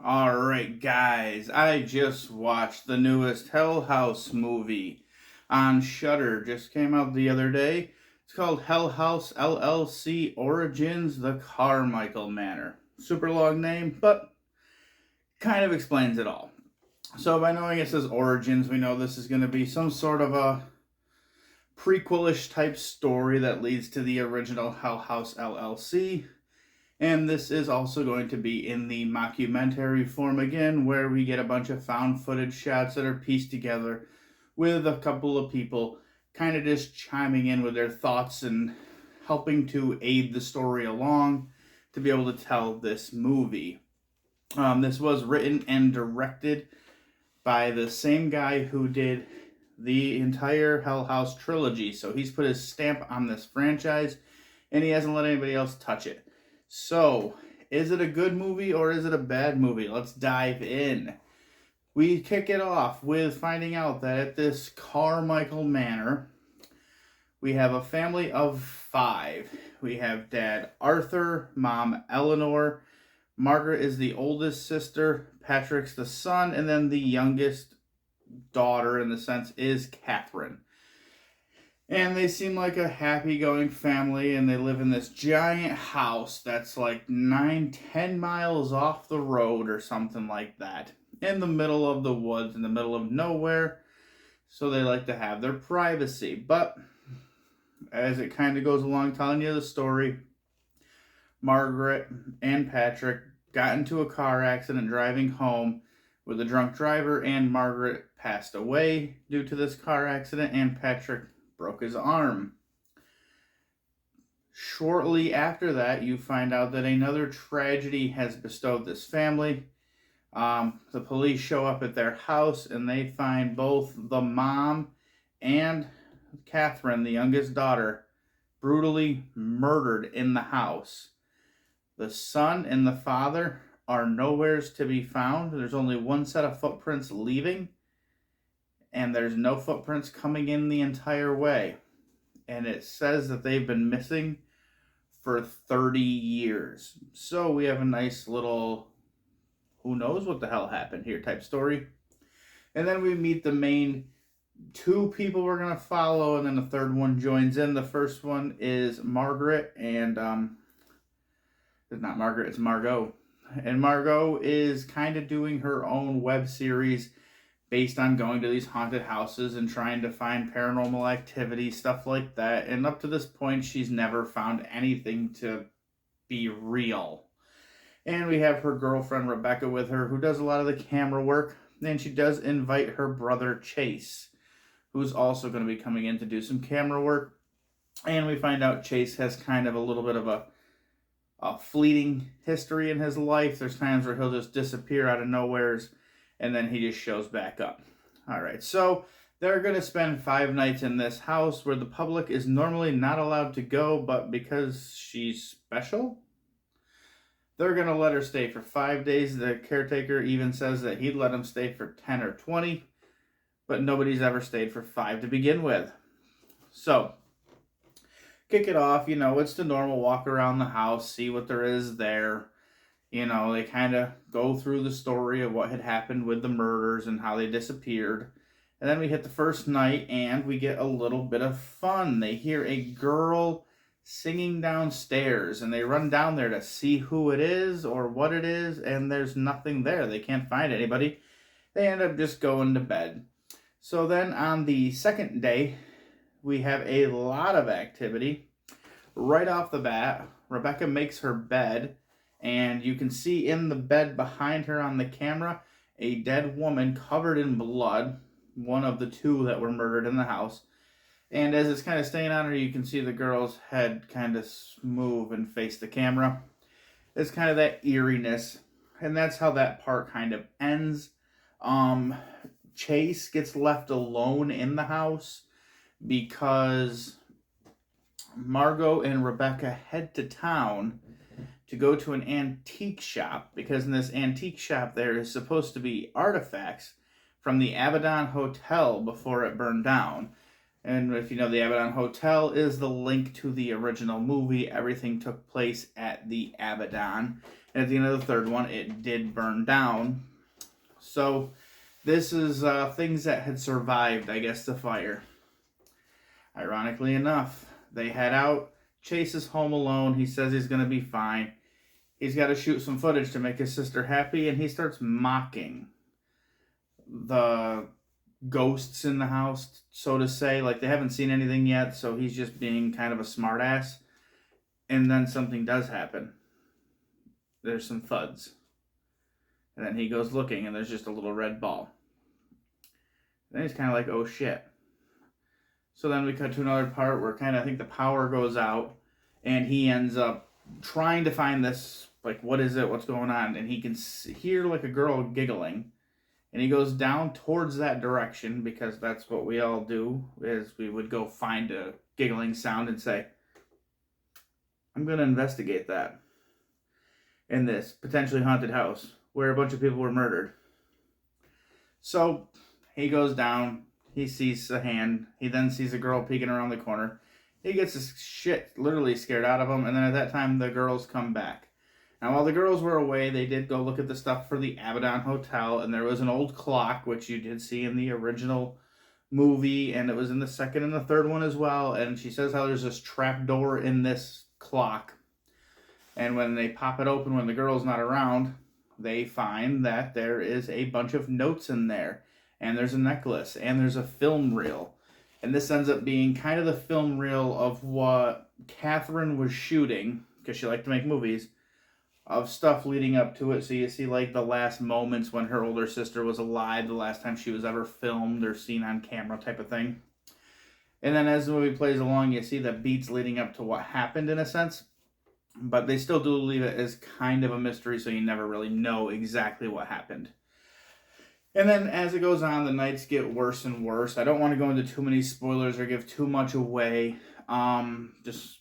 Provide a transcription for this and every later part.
Alright, guys, I just watched the newest Hell House movie on Shudder. Just came out the other day. It's called House LLC Origins, the Carmichael Manor. Super long name, but kind of explains it all. So by knowing it says Origins, we know this is going to be some sort of a prequelish type story that leads to the original House LLC. And this is also going to be in the mockumentary form again, where we get a bunch of found footage shots that are pieced together with a couple of people kind of just chiming in with their thoughts and helping to aid the story along to be able to tell this movie. This was written and directed by the same guy who did the entire Hell House trilogy. So he's put his stamp on this franchise and he hasn't let anybody else touch it. So, is it a good movie or is it a bad movie? Let's dive in. We kick it off with finding out that at this Carmichael Manor, we have a family of 5. We have Dad Arthur, Mom Eleanor, Margaret is the oldest sister, Patrick's the son, and then the youngest daughter, in the sense, is Catherine. And they seem like a happy-going family, and they live in this giant house that's like 9-10 miles off the road or something like that, in the middle of the woods, in the middle of nowhere. So they like to have their privacy. But as it kind of goes along telling you the story, Margaret and Patrick got into a car accident driving home with a drunk driver, and Margaret passed away due to this car accident, and Patrick broke his arm. Shortly after that, you find out that another tragedy has bestowed this family. The police show up at their house and they find both the mom and Catherine, the youngest daughter, brutally murdered in the house. The son and the father are nowheres to be found. There's only one set of footprints leaving, and there's no footprints coming in the entire way. And it says that they've been missing for 30 years. So we have a nice little who knows what the hell happened here type story. And then we meet the main 2 people we're going to follow, and then the third one joins in. The first one is Margaret, and it's not Margaret, it's Margot. And Margot is kind of doing her own web series based on going to these haunted houses and trying to find paranormal activity, stuff like that. And up to this point, she's never found anything to be real. And we have her girlfriend, Rebecca, with her, who does a lot of the camera work. And she does invite her brother, Chase, who's also going to be coming in to do some camera work. And we find out Chase has kind of a little bit of a fleeting history in his life. There's times where he'll just disappear out of nowheres, and then he just shows back up. All right, so they're going to spend 5 nights in this house where the public is normally not allowed to go, but because she's special, they're going to let her stay for 5 days. The caretaker even says that he'd let them stay for 10 or 20, but nobody's ever stayed for 5 to begin with. So, kick it off, it's the normal walk around the house, see what there is there. They kind of go through the story of what had happened with the murders and how they disappeared. And then we hit the first night and we get a little bit of fun. They hear a girl singing downstairs and they run down there to see who it is or what it is, and there's nothing there. They can't find anybody. They end up just going to bed. So then on the second day, we have a lot of activity. Right off the bat, Rebecca makes her bed, and you can see in the bed behind her on the camera a dead woman covered in blood, one of the 2 that were murdered in the house. And as it's kind of staying on her, you can see the girl's head kind of move and face the camera. It's kind of that eeriness, and that's how that part kind of ends. Chase gets left alone in the house because Margot and Rebecca head to town to go to an antique shop, because in this antique shop there is supposed to be artifacts from the Abaddon Hotel before it burned down. And if you know, the Abaddon Hotel is the link to the original movie. Everything took place at the Abaddon. And at the end of the third one, it did burn down. So this is things that had survived, I guess, the fire. Ironically enough, they head out. Chase is home alone. He says he's going to be fine. He's got to shoot some footage to make his sister happy, and he starts mocking the ghosts in the house, so to say. Like, they haven't seen anything yet, so he's just being kind of a smartass. And then something does happen. There's some thuds. And then he goes looking, and there's just a little red ball. Then he's kind of like, oh shit. So then we cut to another part where I think the power goes out, and he ends up trying to find this, like, what is it, what's going on? And he can hear like a girl giggling, and he goes down towards that direction, because that's what we all do, is we would go find a giggling sound and say, I'm going to investigate that in this potentially haunted house where a bunch of people were murdered. So he goes down. He sees a hand. He then sees a girl peeking around the corner. He gets his shit literally scared out of him. And then at that time, the girls come back. Now, while the girls were away, they did go look at the stuff for the Abaddon Hotel. And there was an old clock, which you did see in the original movie. And it was in the second and the third one as well. And she says how there's this trap door in this clock. And when they pop it open when the girl's not around, they find that there is a bunch of notes in there. And there's a necklace, and there's a film reel. And this ends up being kind of the film reel of what Catherine was shooting, because she liked to make movies, of stuff leading up to it. So you see like the last moments when her older sister was alive, the last time she was ever filmed or seen on camera type of thing. And then as the movie plays along, you see the beats leading up to what happened in a sense. But they still do leave it as kind of a mystery, so you never really know exactly what happened. And then as it goes on, the nights get worse and worse. I don't want to go into too many spoilers or give too much away. Just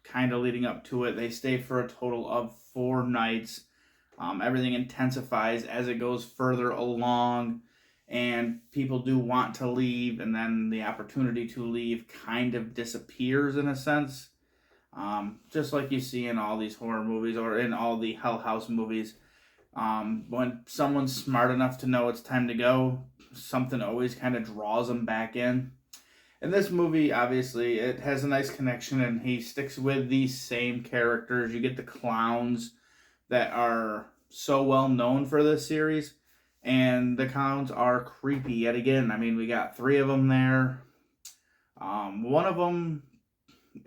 kind of leading up to it. They stay for a total of 4 nights. Everything intensifies as it goes further along. And people do want to leave. And then the opportunity to leave kind of disappears in a sense. Just like you see in all these horror movies or in all the Hell House movies. When someone's smart enough to know it's time to go, something always kind of draws them back in. In this movie, obviously, it has a nice connection, and he sticks with these same characters. You get the clowns that are so well known for this series, and the clowns are creepy yet again. I mean, we got 3 of them there. One of them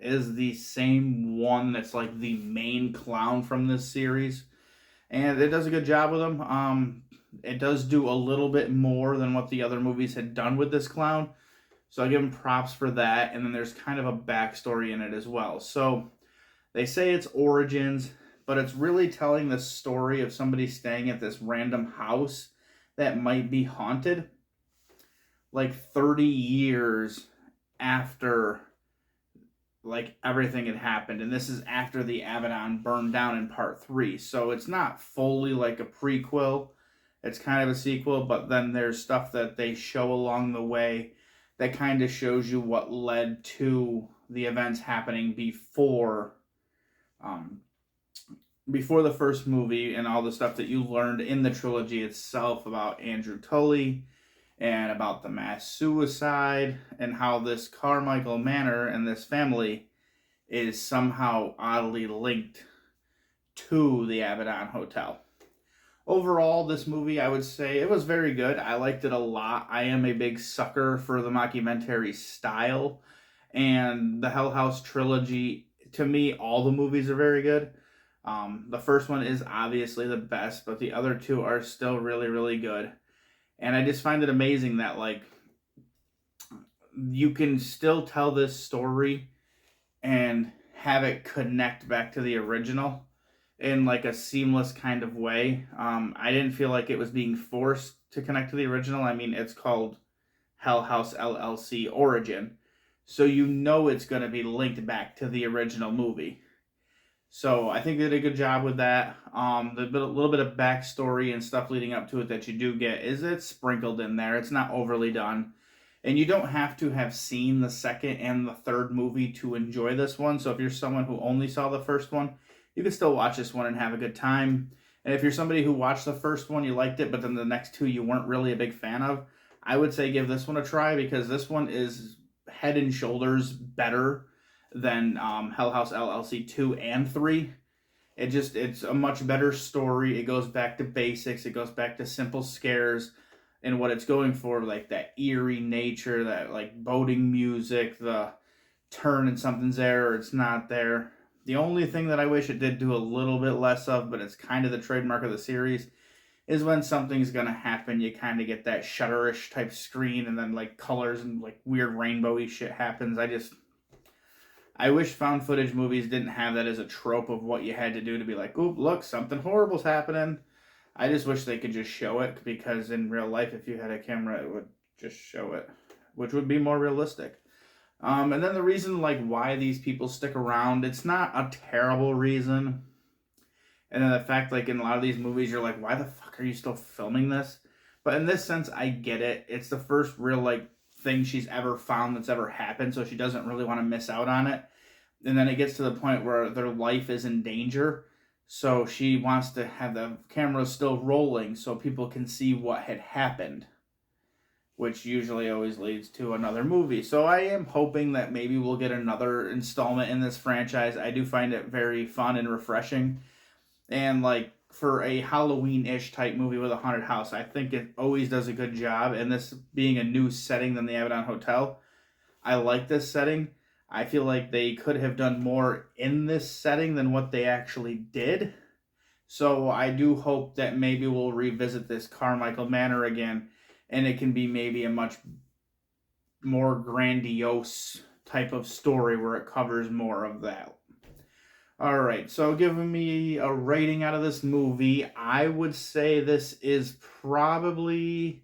is the same one that's like the main clown from this series. And it does a good job with him. It does do a little bit more than what the other movies had done with this clown. So I give him props for that. And then there's kind of a backstory in it as well. So they say it's origins, but it's really telling the story of somebody staying at this random house that might be haunted. Like 30 years after like everything had happened, and this is after the Abaddon burned down in part 3, so it's not fully like a prequel, it's kind of a sequel, but then there's stuff that they show along the way that kind of shows you what led to the events happening before the first movie, and all the stuff that you learned in the trilogy itself about Andrew Tully and about the mass suicide, and how this Carmichael Manor and this family is somehow oddly linked to the Abaddon Hotel. Overall, this movie, I would say, it was very good. I liked it a lot. I am a big sucker for the mockumentary style, and the Hell House trilogy, to me, all the movies are very good. The first one is obviously the best, but the other 2 are still really, really good. And I just find it amazing that, like, you can still tell this story and have it connect back to the original in, like, a seamless kind of way. I didn't feel like it was being forced to connect to the original. I mean, it's called House LLC Origin, so you know it's going to be linked back to the original movie. So I think they did a good job with that. The little bit of backstory and stuff leading up to it that you do get it's sprinkled in there. It's not overly done. And you don't have to have seen the second and the third movie to enjoy this one. So if you're someone who only saw the first one, you can still watch this one and have a good time. And if you're somebody who watched the first one, you liked it, but then the next two you weren't really a big fan of, I would say give this one a try, because this one is head and shoulders better than House LLC 2 and 3. It's a much better story. It goes back to basics. It goes back to simple scares and what it's going for, like that eerie nature, that like boding music, the turn and something's there or it's not there. The only thing that I wish it did do a little bit less of, but it's kind of the trademark of the series, is when something's gonna happen, you kind of get that shudder-ish type screen, and then like colors and like weird rainbowy shit happens. I wish found footage movies didn't have that as a trope of what you had to do to be like, oop, look, something horrible's happening. I just wish they could just show it, because in real life, if you had a camera, it would just show it, which would be more realistic. And then the reason, like, why these people stick around, it's not a terrible reason. And then the fact, like, in a lot of these movies, you're like, why the fuck are you still filming this? But in this sense, I get it. It's the first real, like, thing she's ever found that's ever happened, so she doesn't really want to miss out on it. And then it gets to the point where their life is in danger, so she wants to have the camera still rolling so people can see what had happened, which usually always leads to another movie. So I am hoping that maybe we'll get another installment in this franchise. I do find it very fun and refreshing. And like for a Halloween-ish type movie with a haunted house, I think it always does a good job. And this being a new setting than the Abaddon Hotel, I like this setting. I feel like they could have done more in this setting than what they actually did. So I do hope that maybe we'll revisit this Carmichael Manor again, and it can be maybe a much more grandiose type of story where it covers more of that. Alright, so giving me a rating out of this movie, I would say this is probably...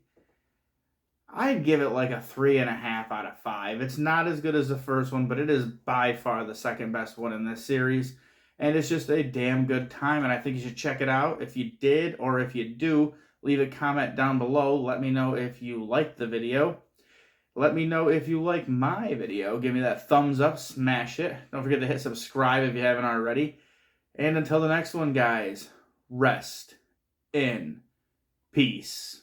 I'd give it like a 3.5 out of 5. It's not as good as the first one, but it is by far the second best one in this series. And it's just a damn good time, and I think you should check it out. If you did, or if you do, leave a comment down below. Let me know if you liked the video. Let me know if you like my video. Give me that thumbs up, smash it. Don't forget to hit subscribe if you haven't already. And until the next one, guys, rest in peace.